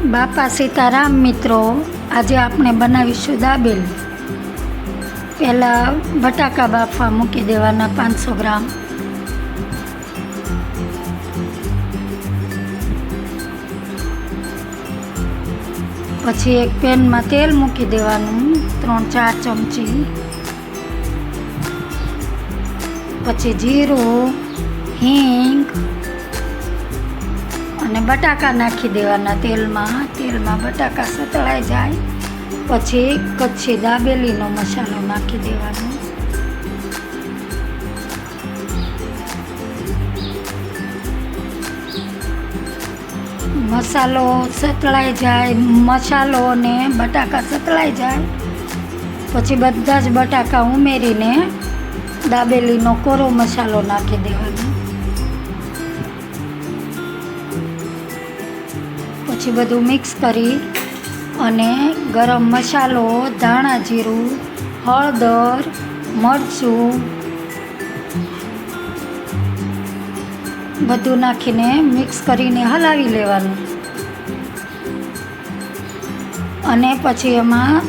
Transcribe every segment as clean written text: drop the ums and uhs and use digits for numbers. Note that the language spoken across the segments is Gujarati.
બાપા સીતારામ મિત્રો, આજે આપણે બનાવીશું દાબેલી. પહેલાં બટાકા બાફવા મૂકી દેવાના 500 ગ્રામ. પછી એક પેનમાં તેલ મૂકી દેવાનું 3-4 ચમચી. પછી જીરું, હિંગ અને બટાકા નાખી દેવાના તેલમાં બટાકા સતળાઈ જાય પછી કચ્છી દાબેલીનો મસાલો નાખી દેવાનો. મસાલો સતળાઈ જાય, મસાલો અને બટાકા સતળાઈ જાય પછી બધા જ બટાકા ઉમેરીને દાબેલીનો કોરો મસાલો નાખી દેવાનો. પછી બધું મિક્સ કરી અને ગરમ મસાલો, ધાણા જીરું, હળદર, મરચું બધું નાખીને મિક્સ કરીને હલાવી લેવાનું. અને પછી એમાં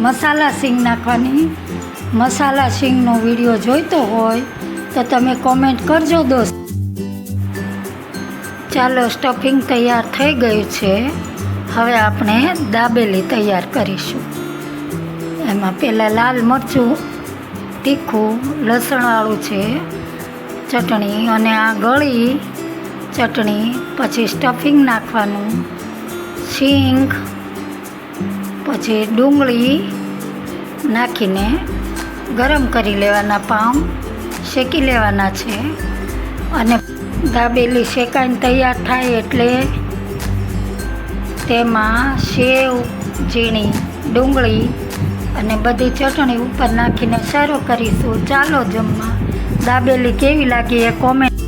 મસાલા સિંગ નાખવાની. મસાલા સિંગનો વિડીયો જોઈતો હોય તો તમે કોમેન્ટ કરજો દોસ્ત. ચાલો, સ્ટફિંગ તૈયાર થઈ ગયું છે. હવે આપણે દાબેલી તૈયાર કરીશું. એમાં પહેલાં લાલ મરચું, તીખું, લસણવાળું છે, ચટણી અને આ ગળી ચટણી. પછી સ્ટફિંગ નાખવાનું, સિંગ, પછી ડુંગળી નાખીને ગરમ કરી લેવાના. પાઉં શેકી લેવાના છે. અને દાબેલી શેકાઈને તૈયાર થાય એટલે તેમાં સેવ, ઝીણી ડુંગળી અને બધી ચટણી ઉપર નાખીને સર્વ કરીશું. ચાલો જમવા. દાબેલી કેવી લાગી એ કોમેન્ટ